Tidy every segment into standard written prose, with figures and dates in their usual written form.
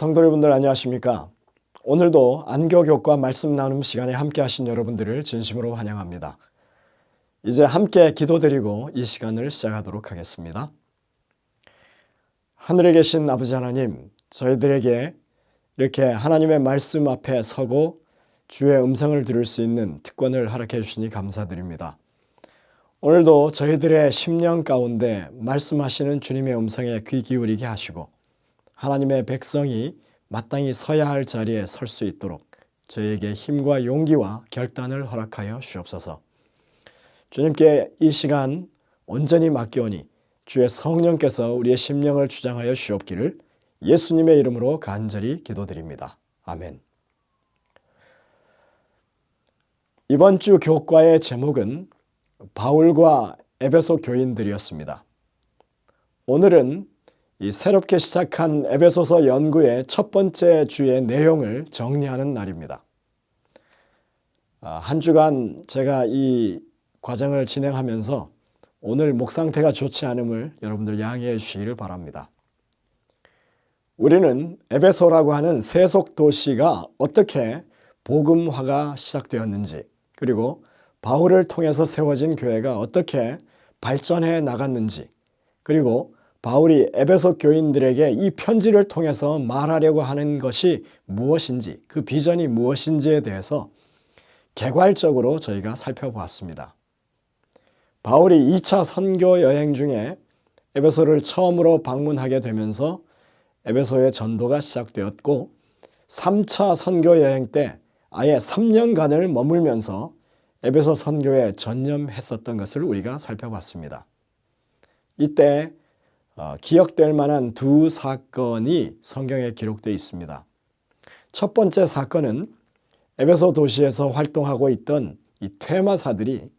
성도 여러분들 안녕하십니까? 오늘도 안교교과 말씀 나눔 시간에 함께 하신 여러분들을 진심으로 환영합니다. 이제 함께 기도드리고 이 시간을 시작하도록 하겠습니다. 하늘에 계신 아버지 하나님, 저희들에게 이렇게 하나님의 말씀 앞에 서고 주의 음성을 들을 수 있는 특권을 허락해 주시니 감사드립니다. 오늘도 저희들의 심령 가운데 말씀하시는 주님의 음성에 귀 기울이게 하시고 하나님의 백성이 마땅히 서야 할 자리에 설 수 있도록 저희에게 힘과 용기와 결단을 허락하여 주옵소서. 주님께 이 시간 온전히 맡겨오니 주의 성령께서 우리의 심령을 주장하여 주옵기를 예수님의 이름으로 간절히 기도드립니다. 아멘. 이번 주 교과의 제목은 바울과 에베소 교인들이었습니다. 오늘은 이 새롭게 시작한 에베소서 연구의 첫 번째 주의 내용을 정리하는 날입니다. 한 주간 제가 이 과정을 진행하면서 오늘 목 상태가 좋지 않음을 여러분들 양해해 주시기를 바랍니다. 우리는 에베소라고 하는 세속 도시가 어떻게 복음화가 시작되었는지, 그리고 바울을 통해서 세워진 교회가 어떻게 발전해 나갔는지, 그리고 바울이 에베소 교인들에게 이 편지를 통해서 말하려고 하는 것이 무엇인지, 그 비전이 무엇인지에 대해서 개괄적으로 저희가 살펴보았습니다. 바울이 2차 선교 여행 중에 에베소를 처음으로 방문하게 되면서 에베소의 전도가 시작되었고, 3차 선교 여행 때 아예 3년간을 머물면서 에베소 선교에 전념했었던 것을 우리가 살펴봤습니다. 이때 기억될 만한 두 사건이 성경에 기록되어 있습니다. 첫 번째 사건은 에베소 도시에서 활동하고 있던 이 퇴마사들이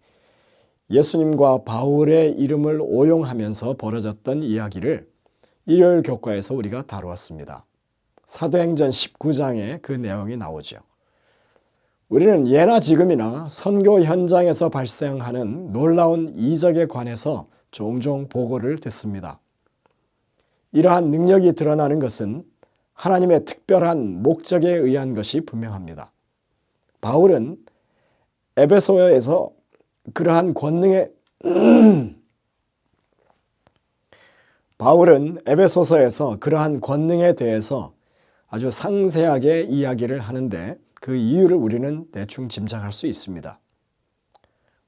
예수님과 바울의 이름을 오용하면서 벌어졌던 이야기를 일요일 교과에서 우리가 다루었습니다. 사도행전 19장에 그 내용이 나오죠. 우리는 예나 지금이나 선교 현장에서 발생하는 놀라운 이적에 관해서 종종 보고를 듣습니다. 이러한 능력이 드러나는 것은 하나님의 특별한 목적에 의한 것이 분명합니다. 바울은 에베소에서 그러한 권능에 에베소서에서 그러한 권능에 대해서 아주 상세하게 이야기를 하는데 그 이유를 우리는 대충 짐작할 수 있습니다.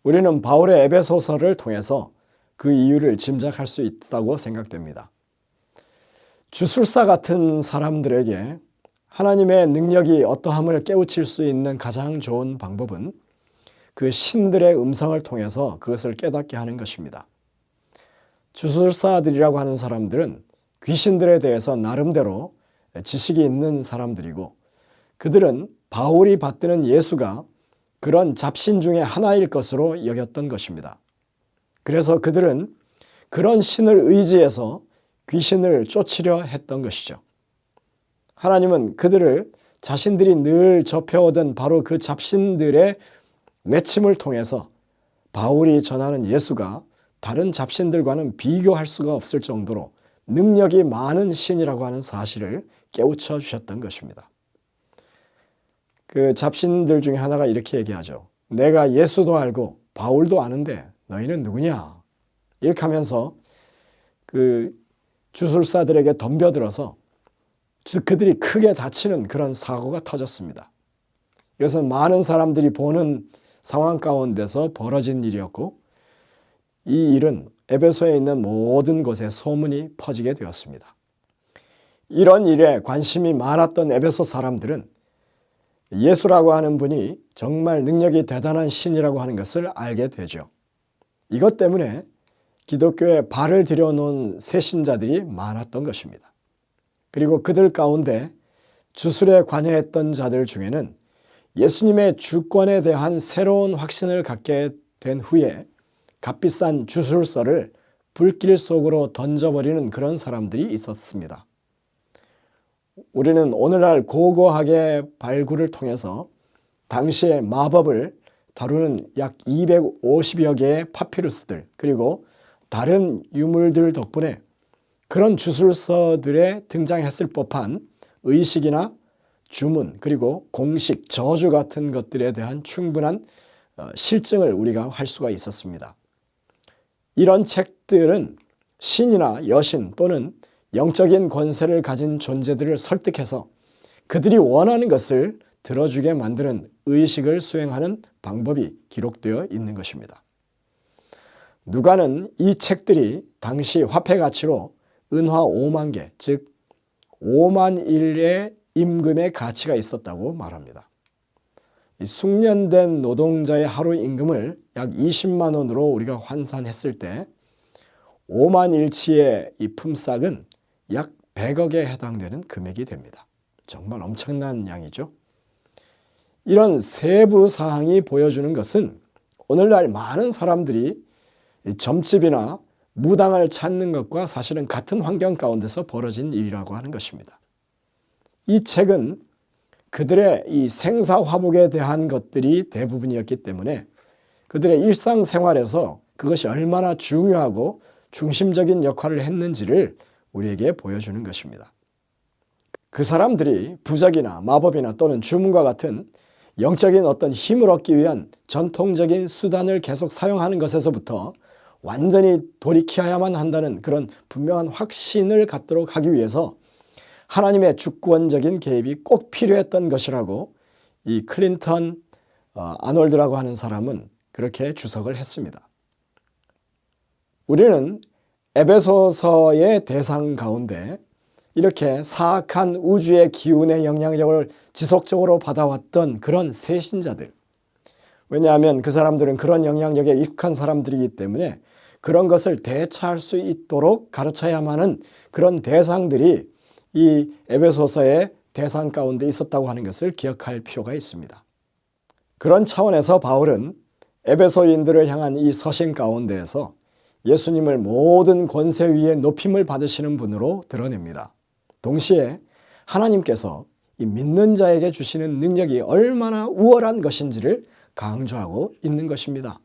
우리는 바울의 에베소서를 통해서 그 이유를 짐작할 수 있다고 생각됩니다. 주술사 같은 사람들에게 하나님의 능력이 어떠함을 깨우칠 수 있는 가장 좋은 방법은 그 신들의 음성을 통해서 그것을 깨닫게 하는 것입니다. 주술사들이라고 하는 사람들은 귀신들에 대해서 나름대로 지식이 있는 사람들이고, 그들은 바울이 받드는 예수가 그런 잡신 중에 하나일 것으로 여겼던 것입니다. 그래서 그들은 그런 신을 의지해서 귀신을 쫓으려 했던 것이죠. 하나님은 그들을 자신들이 늘 접해오던 바로 그 잡신들의 외침을 통해서 바울이 전하는 예수가 다른 잡신들과는 비교할 수가 없을 정도로 능력이 많은 신이라고 하는 사실을 깨우쳐 주셨던 것입니다. 그 잡신들 중에 하나가 이렇게 얘기하죠. 내가 예수도 알고 바울도 아는데 너희는 누구냐? 이렇게 하면서 그 주술사들에게 덤벼들어서 그들이 크게 다치는 그런 사고가 터졌습니다. 이것은 많은 사람들이 보는 상황 가운데서 벌어진 일이었고, 이 일은 에베소에 있는 모든 곳에 소문이 퍼지게 되었습니다. 이런 일에 관심이 많았던 에베소 사람들은 예수라고 하는 분이 정말 능력이 대단한 신이라고 하는 것을 알게 되죠. 이것 때문에 기독교에 발을 들여놓은 새신자들이 많았던 것입니다. 그리고 그들 가운데 주술에 관여했던 자들 중에는 예수님의 주권에 대한 새로운 확신을 갖게 된 후에 값비싼 주술서를 불길 속으로 던져버리는 그런 사람들이 있었습니다. 우리는 오늘날 고고하게 발굴을 통해서 당시의 마법을 다루는 약 250여 개의 파피루스들, 그리고 다른 유물들 덕분에 그런 주술서들에 등장했을 법한 의식이나 주문 그리고 공식, 저주 같은 것들에 대한 충분한 실증을 우리가 할 수가 있었습니다. 이런 책들은 신이나 여신 또는 영적인 권세를 가진 존재들을 설득해서 그들이 원하는 것을 들어주게 만드는 의식을 수행하는 방법이 기록되어 있는 것입니다. 누가는 이 책들이 당시 화폐 가치로 은화 5만 개, 즉 5만 일의 임금의 가치가 있었다고 말합니다. 숙련된 노동자의 하루 임금을 약 20만 원으로 우리가 환산했을 때 5만 일치의 이 품삯은 약 100억에 해당되는 금액이 됩니다. 정말 엄청난 양이죠. 이런 세부 사항이 보여주는 것은 오늘날 많은 사람들이 점집이나 무당을 찾는 것과 사실은 같은 환경 가운데서 벌어진 일이라고 하는 것입니다. 이 책은 그들의 이 생사화복에 대한 것들이 대부분이었기 때문에 그들의 일상생활에서 그것이 얼마나 중요하고 중심적인 역할을 했는지를 우리에게 보여주는 것입니다. 그 사람들이 부적이나 마법이나 또는 주문과 같은 영적인 어떤 힘을 얻기 위한 전통적인 수단을 계속 사용하는 것에서부터 완전히 돌이켜야만 한다는 그런 분명한 확신을 갖도록 하기 위해서 하나님의 주권적인 개입이 꼭 필요했던 것이라고 이 클린턴 아놀드라고 하는 사람은 그렇게 주석을 했습니다. 우리는 에베소서의 대상 가운데 이렇게 사악한 우주의 기운의 영향력을 지속적으로 받아왔던 그런 새신자들, 왜냐하면 그 사람들은 그런 영향력에 익숙한 사람들이기 때문에 그런 것을 대처할 수 있도록 가르쳐야만 하는 그런 대상들이 이 에베소서의 대상 가운데 있었다고 하는 것을 기억할 필요가 있습니다. 그런 차원에서 바울은 에베소인들을 향한 이 서신 가운데에서 예수님을 모든 권세 위에 높임을 받으시는 분으로 드러냅니다. 동시에 하나님께서 이 믿는 자에게 주시는 능력이 얼마나 우월한 것인지를 강조하고 있는 것입니다.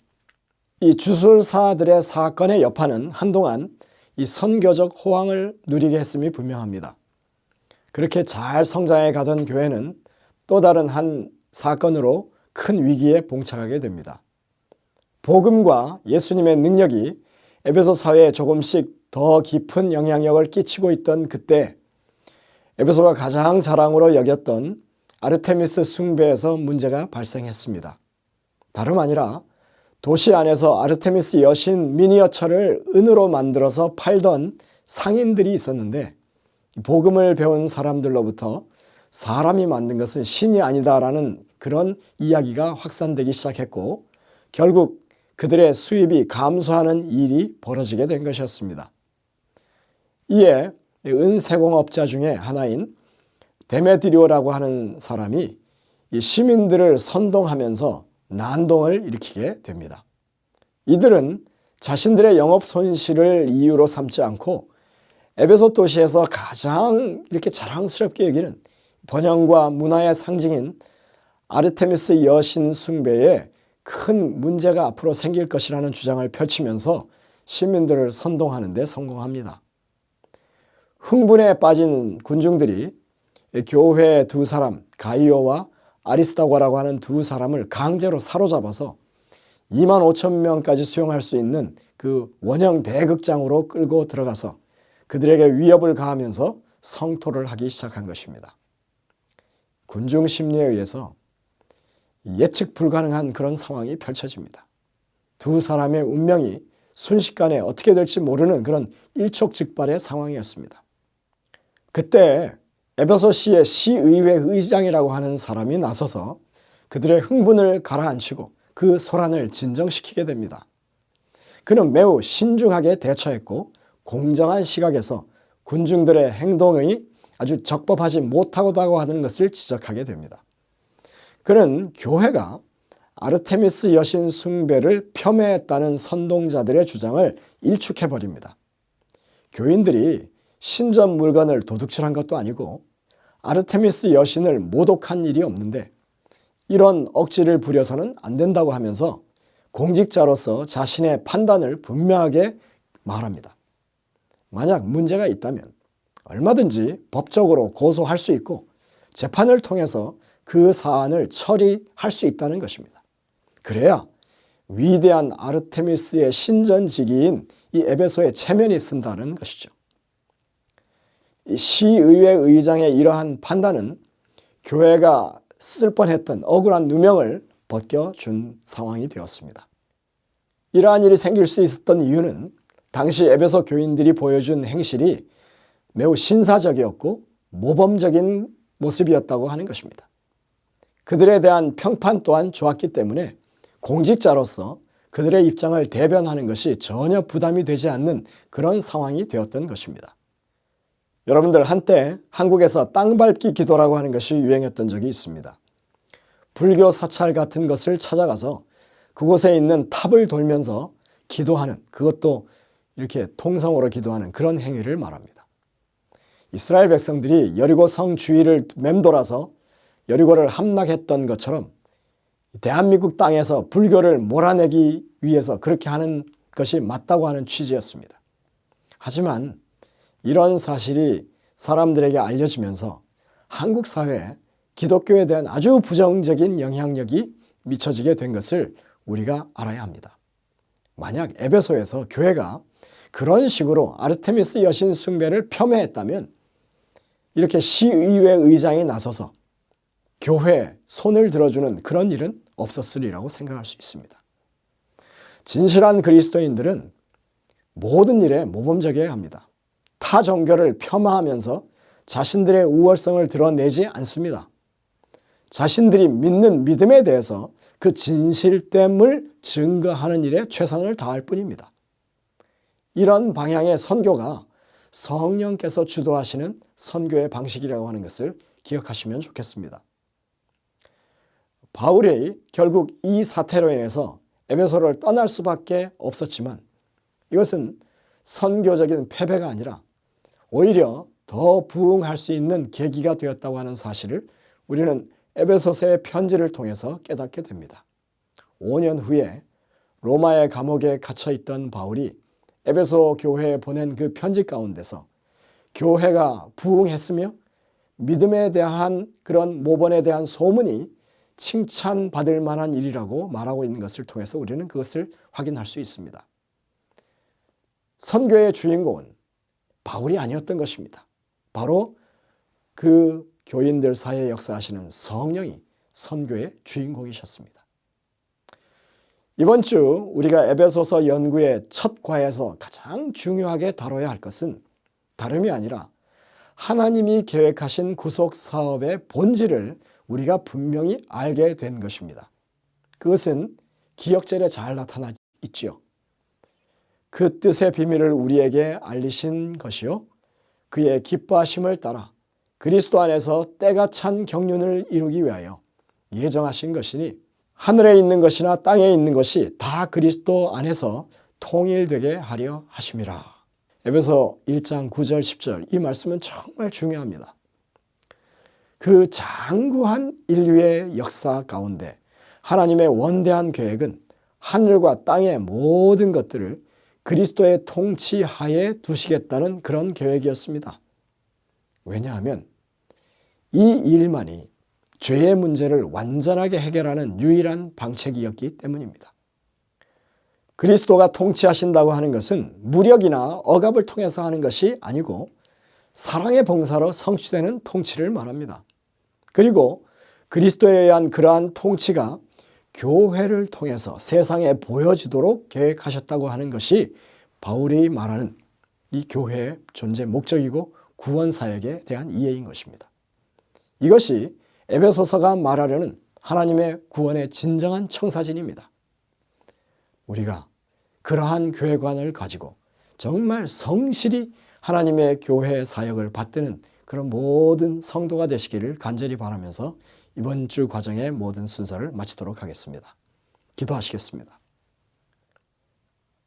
이 주술사들의 사건의 여파는 한동안 이 선교적 호황을 누리게 했음이 분명합니다. 그렇게 잘 성장해 가던 교회는 또 다른 한 사건으로 큰 위기에 봉착하게 됩니다. 복음과 예수님의 능력이 에베소 사회에 조금씩 더 깊은 영향력을 끼치고 있던 그때 에베소가 가장 자랑으로 여겼던 아르테미스 숭배에서 문제가 발생했습니다. 다름 아니라 도시 안에서 아르테미스 여신 미니어처를 은으로 만들어서 팔던 상인들이 있었는데 복음을 배운 사람들로부터 사람이 만든 것은 신이 아니다라는 그런 이야기가 확산되기 시작했고 결국 그들의 수입이 감소하는 일이 벌어지게 된 것이었습니다. 이에 은세공업자 중에 하나인 데메드리오라고 하는 사람이 이 시민들을 선동하면서 난동을 일으키게 됩니다. 이들은 자신들의 영업 손실을 이유로 삼지 않고 에베소 도시에서 가장 이렇게 자랑스럽게 여기는 번영과 문화의 상징인 아르테미스 여신 숭배에 큰 문제가 앞으로 생길 것이라는 주장을 펼치면서 시민들을 선동하는 데 성공합니다. 흥분에 빠진 군중들이 교회 두 사람, 가이오와 아리스다고라고 하는 두 사람을 강제로 사로잡아서 2만 5천 명까지 수용할 수 있는 그 원형 대극장으로 끌고 들어가서 그들에게 위협을 가하면서 성토를 하기 시작한 것입니다. 군중 심리에 의해서 예측 불가능한 그런 상황이 펼쳐집니다. 두 사람의 운명이 순식간에 어떻게 될지 모르는 그런 일촉즉발의 상황이었습니다. 그때 에베소시의 시의회 의장이라고 하는 사람이 나서서 그들의 흥분을 가라앉히고 그 소란을 진정시키게 됩니다. 그는 매우 신중하게 대처했고 공정한 시각에서 군중들의 행동이 아주 적법하지 못하다고 하는 것을 지적하게 됩니다. 그는 교회가 아르테미스 여신 숭배를 폄훼했다는 선동자들의 주장을 일축해버립니다. 교인들이 신전 물건을 도둑질한 것도 아니고 아르테미스 여신을 모독한 일이 없는데 이런 억지를 부려서는 안 된다고 하면서 공직자로서 자신의 판단을 분명하게 말합니다. 만약 문제가 있다면 얼마든지 법적으로 고소할 수 있고 재판을 통해서 그 사안을 처리할 수 있다는 것입니다. 그래야 위대한 아르테미스의 신전지기인 이 에베소의 체면이 쓴다는 것이죠. 이 시의회 의장의 이러한 판단은 교회가 쓸 뻔했던 억울한 누명을 벗겨준 상황이 되었습니다. 이러한 일이 생길 수 있었던 이유는 당시 에베소 교인들이 보여준 행실이 매우 신사적이었고 모범적인 모습이었다고 하는 것입니다. 그들에 대한 평판 또한 좋았기 때문에 공직자로서 그들의 입장을 대변하는 것이 전혀 부담이 되지 않는 그런 상황이 되었던 것입니다. 여러분들, 한때 한국에서 땅밟기 기도라고 하는 것이 유행했던 적이 있습니다. 불교 사찰 같은 것을 찾아가서 그곳에 있는 탑을 돌면서 기도하는, 그것도 이렇게 통성으로 기도하는 그런 행위를 말합니다. 이스라엘 백성들이 여리고 성 주위를 맴돌아서 여리고를 함락했던 것처럼 대한민국 땅에서 불교를 몰아내기 위해서 그렇게 하는 것이 맞다고 하는 취지였습니다. 하지만 이런 사실이 사람들에게 알려지면서 한국 사회에 기독교에 대한 아주 부정적인 영향력이 미쳐지게 된 것을 우리가 알아야 합니다. 만약 에베소에서 교회가 그런 식으로 아르테미스 여신 숭배를 폄훼했다면 이렇게 시의회 의장이 나서서 교회에 손을 들어주는 그런 일은 없었으리라고 생각할 수 있습니다. 진실한 그리스도인들은 모든 일에 모범적이어야 합니다. 타 종교를 폄하하면서 자신들의 우월성을 드러내지 않습니다. 자신들이 믿는 믿음에 대해서 그 진실됨을 증거하는 일에 최선을 다할 뿐입니다. 이런 방향의 선교가 성령께서 주도하시는 선교의 방식이라고 하는 것을 기억하시면 좋겠습니다. 바울이 결국 이 사태로 인해서 에베소를 떠날 수밖에 없었지만 이것은 선교적인 패배가 아니라 오히려 더 부흥할 수 있는 계기가 되었다고 하는 사실을 우리는 에베소서의 편지를 통해서 깨닫게 됩니다. 5년 후에 로마의 감옥에 갇혀 있던 바울이 에베소 교회에 보낸 그 편지 가운데서 교회가 부흥했으며 믿음에 대한 그런 모범에 대한 소문이 칭찬받을 만한 일이라고 말하고 있는 것을 통해서 우리는 그것을 확인할 수 있습니다. 선교의 주인공은 바울이 아니었던 것입니다. 바로 그 교인들 사이에 역사하시는 성령이 선교의 주인공이셨습니다. 이번 주 우리가 에베소서 연구의 첫 과에서 가장 중요하게 다뤄야 할 것은 다름이 아니라 하나님이 계획하신 구속 사업의 본질을 우리가 분명히 알게 된 것입니다. 그것은 기역절에 잘 나타나 있지요. 그 뜻의 비밀을 우리에게 알리신 것이요, 그의 기뻐하심을 따라 그리스도 안에서 때가 찬 경륜을 이루기 위하여 예정하신 것이니 하늘에 있는 것이나 땅에 있는 것이 다 그리스도 안에서 통일되게 하려 하심이라. 에베소 1장 9절 10절, 이 말씀은 정말 중요합니다. 그 장구한 인류의 역사 가운데 하나님의 원대한 계획은 하늘과 땅의 모든 것들을 그리스도의 통치하에 두시겠다는 그런 계획이었습니다. 왜냐하면 이 일만이 죄의 문제를 완전하게 해결하는 유일한 방책이었기 때문입니다. 그리스도가 통치하신다고 하는 것은 무력이나 억압을 통해서 하는 것이 아니고 사랑의 봉사로 성취되는 통치를 말합니다. 그리고 그리스도에 의한 그러한 통치가 교회를 통해서 세상에 보여지도록 계획하셨다고 하는 것이 바울이 말하는 이 교회의 존재 목적이고 구원 사역에 대한 이해인 것입니다. 이것이 에베소서가 말하려는 하나님의 구원의 진정한 청사진입니다. 우리가 그러한 교회관을 가지고 정말 성실히 하나님의 교회 사역을 받드는 그런 모든 성도가 되시기를 간절히 바라면서 이번 주 과정의 모든 순서를 마치도록 하겠습니다. 기도하시겠습니다.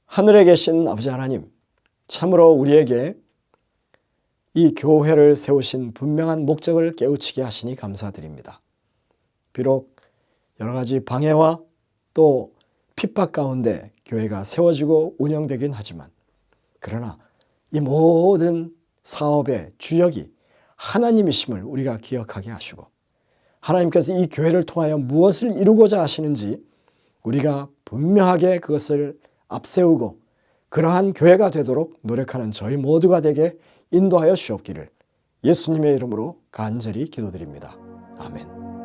하늘에 계신 아버지 하나님, 참으로 우리에게 이 교회를 세우신 분명한 목적을 깨우치게 하시니 감사드립니다. 비록 여러 가지 방해와 또 핍박 가운데 교회가 세워지고 운영되긴 하지만, 그러나 이 모든 사업의 주역이 하나님이심을 우리가 기억하게 하시고 하나님께서 이 교회를 통하여 무엇을 이루고자 하시는지 우리가 분명하게 그것을 앞세우고 그러한 교회가 되도록 노력하는 저희 모두가 되게 인도하여 주옵기를 예수님의 이름으로 간절히 기도드립니다. 아멘.